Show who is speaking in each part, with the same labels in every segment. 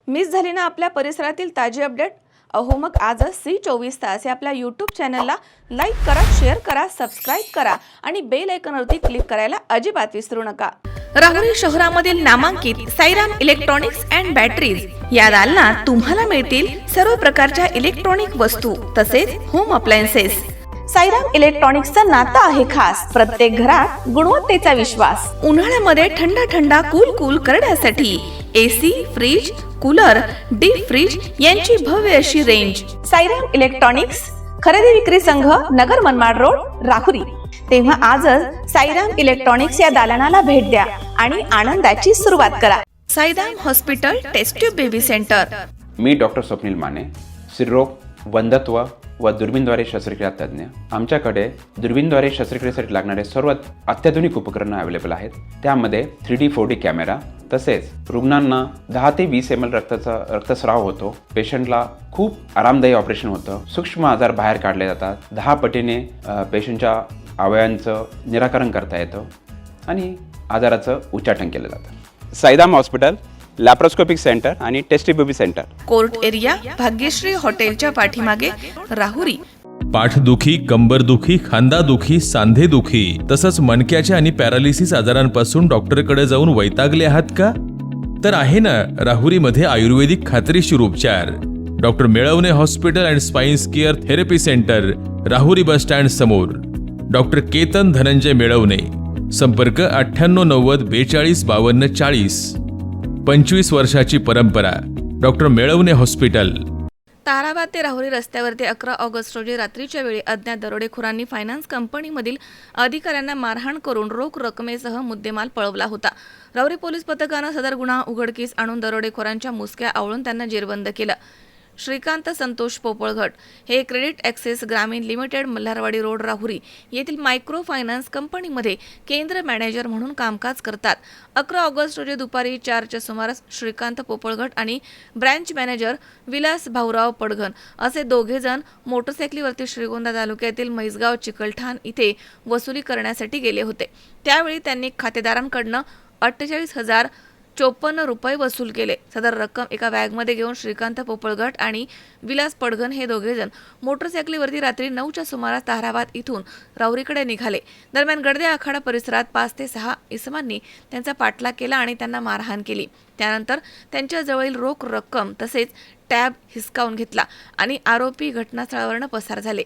Speaker 1: Miss झाली ना आपल्या परिसरातील ताजी अपडेट? अहो मग आजच C24 या आपल्या यूट्यूब चॅनलला लाईक करा, शेअर करा, सबस्क्राईब करा आणि बेल आयकॉनवरती क्लिक करायला अजिबात विसरू नका। राहुरी शहरामधील नामांकित साईराम इलेक्ट्रॉनिक्स अँड बॅटरीज या दालनात तुम्हाला मिळतील सर्व प्रकारच्या इलेक्ट्रॉनिक वस्तू तसेच होम अप्लायन्सेस। साईराम इलेक्ट्रॉनिक्सचं नातं आहे खास, प्रत्येक घरात गुणवत्तेचा विश्वास। उन्हाळ्यामध्ये थंड थंड कूल करण्यासाठी AC, fridge, cooler, deep freeze यांची भव्य अशी रेंज। साईराम इलेक्ट्रॉनिक्स खरेदी विक्री संघ, नगर मनमाड रोड, राहुरी। तेव्हा आजच साईराम इलेक्ट्रॉनिक्स या दालनाला भेट द्या आणि आनंदाची सुरुवात करा। Sairam hospital test tube baby centre.
Speaker 2: मी डॉक्टर स्वप्नील माने, स्त्रीरोग, वंध्यत्व व दुर्बीणद्वारे शस्त्रक्रिया तज्ञ। आमच्याकडे दुर्बीणद्वारे शस्त्रक्रियेसाठी लागणारे सर्व अत्याधुनिक उपकरणं अवेलेबल आहेत। त्यामध्ये 3D 4D कॅमेरा, तसेच रुग्णांना 10 ते 20 ml रक्तस्राव होतो। पेशंटला खूप आरामदायी ऑपरेशन होतं। सूक्ष्म आजार बाहेर काढले जातात। 10 पटीने पेशंटच्या अवयवांचं निराकरण करता येतं आणि आजाराचं उच्चाटन केलं जातं। साईराम हॉस्पिटल लॅप्रोस्कोपिक सेंटर आणि test baby centre,
Speaker 1: court area, Bhagyashree हॉटेलच्या पाठीमागे, राहुरी।
Speaker 3: पाठदुखी, कंबरदुखी, खांदादुखी, सांधेदुखी तसंच मणक्याच्या आणि पॅरालिसिस आजारांपासून डॉक्टरकडे जाऊन वैतागले आहात का? तर आहे ना राहुरीमध्ये आयुर्वेदिक खात्रीशीर उपचार। Doctor Melavane hospital and spines care therapy centre, Rahuri bus stand समोर। डॉक्टर केतन धनंजय मेळवणे, संपर्क 9890 42 52 40। 25 वर्षाची परंपरा, डॉक्टर मेळवणे हॉस्पिटल।
Speaker 1: ताराबाद ते राहुरी रस्त्यावरती 11 ऑगस्ट रोजी रात्रीच्या वेळी अज्ञात दरोडेखोरांनी फायनान्स कंपनीमधील अधिकाऱ्यांना मारहाण करून रोख रकमेसह मुद्देमाल पळवला होता। राहुरी पोलीस पथकानं सदर गुन्हा उघडकीस आणून दरोडेखोरांच्या मुसक्या आवळून त्यांना जेरबंद केलं। श्रीकांत संतोष पोपळघट हे क्रेडिट ॲक्सेस ग्रामीण लिमिटेड, मल्हारवाडी रोड, राहुरी येथील मायक्रो फायनान्स कंपनीमध्ये केंद्र मॅनेजर म्हणून कामकाज करतात। 11 ऑगस्ट रोजी दुपारी 4च्या सुमारास श्रीकांत पोपळघट आणि ब्रँच मॅनेजर विलास भाऊराव पडघन असे दोघे जण मोटरसायकलीवरती श्रीगोंदा तालुक्यातील म्हैसगाव चिकलठाण इथे वसुली करण्यासाठी गेले होते। त्यावेळी त्यांनी खातेदारांकडनं 48,054 रुपये वसूल केले। सदर रक्कम एका बॅगमध्ये घेऊन श्रीकांत पोपळघट आणि विलास पडघन हे दोघेजण मोटरसायकलीवरती रात्री 9च्या सुमारास ताराबाद इथून राहुरीकडे निघाले। दरम्यान गडदे आखाडा परिसरात 5 ते 6 इसमांनी त्यांचा पाठलाग केला आणि त्यांना मारहाण केली। त्यानंतर त्यांच्या जवळील रोख रक्कम तसेच टॅब हिसकावून घेतला आणि आरोपी घटनास्थळावरून पसार झाले।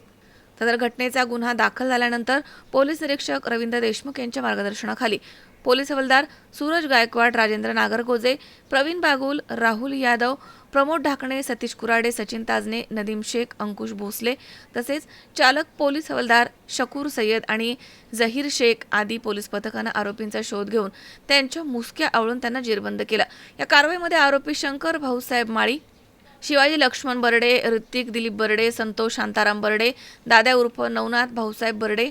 Speaker 1: सदर घटनेचा गुन्हा दाखल झाल्यानंतर पोलीस निरीक्षक रवींद्र देशमुख यांच्या मार्गदर्शनाखाली पोलीस हवालदार सूरज गायकवाड, राजेंद्र नागरगोजे, प्रवीण बागुल, राहुल यादव, प्रमोद ढाकणे, सतीश कुराडे, सचिन ताजने, नदीम शेख, अंकुश भोसले तसेच चालक पोलीस हवालदार शकूर सय्यद आणि जहीर शेख आदी पोलीस पथकानं आरोपींचा शोध घेऊन त्यांच्या मुसक्या आवळून त्यांना जेरबंद केलं। या कारवाईमध्ये आरोपी शंकर भाऊसाहेब माळी, शिवाजी लक्ष्मण बर्डे, ऋतिक दिलीप बर्डे, संतोष शांताराम बर्डे, दादा उर्फ नवनाथ भाऊसाहेब बर्डे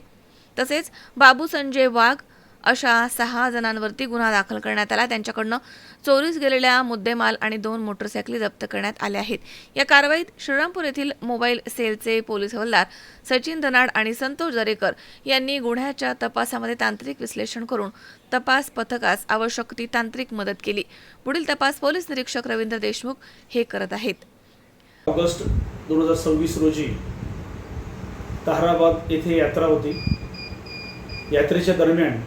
Speaker 1: तसेच बाबू संजय वाघ अशा 6 जणांवरती गुन्हा दाखल करण्यात आला। त्यांच्याकडनं चोरीस गेलेल्या मुद्देमाल आणि 2 मोटरसायकली जप्त करण्यात आल्या आहेत। या कारवाईत श्रीरामपूर येथील मोबाईल सेलचे पोलीस हवालदार सचिन धनाड आणि संतोष दरेकर यांनी गुन्ह्याच्या तपासामध्ये तांत्रिक विश्लेषण करून तपास पथकास आवश्यक ती तांत्रिक मदत केली। पुढील तपास पोलीस निरीक्षक रवींद्र देशमुख हे करत आहेत।
Speaker 4: ऑगस्ट 2026 रोजी ताराबाद येथे यात्रा होती। यात्रेच्या दरम्यान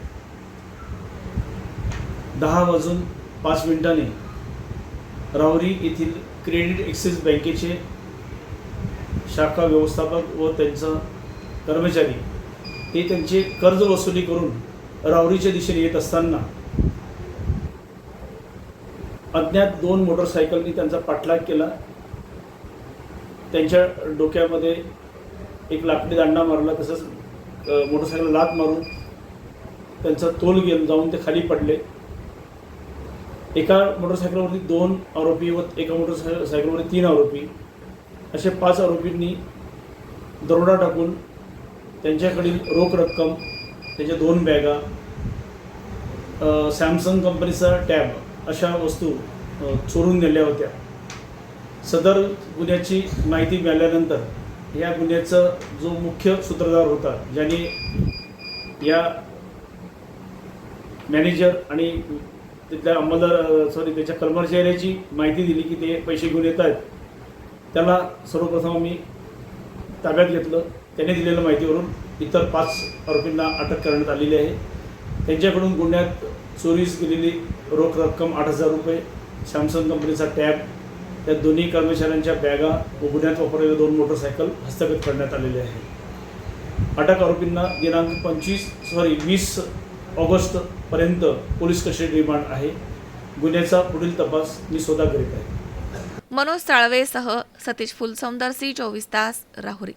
Speaker 4: 10:05 राहुरी येथील क्रेडिट ॲक्सेस बँकेचे शाखा व्यवस्थापक व त्यांचा कर्मचारी हे त्यांचे कर्ज वसुली करून राहुरीच्या दिशेने येत असताना अज्ञात 2 मोटरसायकलनी त्यांचा पाठलाग केला। त्यांच्या डोक्यामध्ये एक लाकडी दांडा मारला, तसंच मोटरसायकल लात मारून त्यांचा तोल घेऊन जाऊन ते खाली पडले। एका मोटरसायकलवरती 2 आरोपी व एका मोटरसायकलवरती 3 आरोपी असे 5 आरोपींनी दरोडा टाकून त्यांच्याकडील रोख रक्कम, त्याच्या 2 बॅगा, सॅमसंग कंपनीचा टॅब अशा वस्तू चोरून नेल्या होत्या। सदर गुन्ह्याची माहिती मिळाल्यानंतर या गुन्ह्याचा जो मुख्य सूत्रधार होता, ज्याने या मॅनेजर आणि तिथल्या त्याच्या कर्मचाऱ्याची माहिती दिली की ते पैसे घेऊन येत आहेत. त्याला सर्वप्रथम आम्ही ताब्यात घेतलं. त्याने दिलेल्या माहितीवरून इतर 5 आरोपींना अटक करण्यात आलेली आहे. त्यांच्याकडून गुन्ह्यात चोरीस गेलेली रोख रक्कम 8,000 रुपये, सॅमसंग कंपनीचा टॅब, त्या दोन्ही कर्मचाऱ्यांच्या बॅगा व गुन्ह्यात वापरलेले 2 मोटरसायकल हस्तगत करण्यात आलेले आहे. अटक आरोपींना दिनांक 20 ऑगस्टपर्यंत पोलीस कस्टडी रिमांड आहे. गुन्ह्याचा पुढील तपास मी स्वतः करीत आहे.
Speaker 1: मनोज साळवेसह सतीश फुलसौंदर, C24 तास, राहुरी.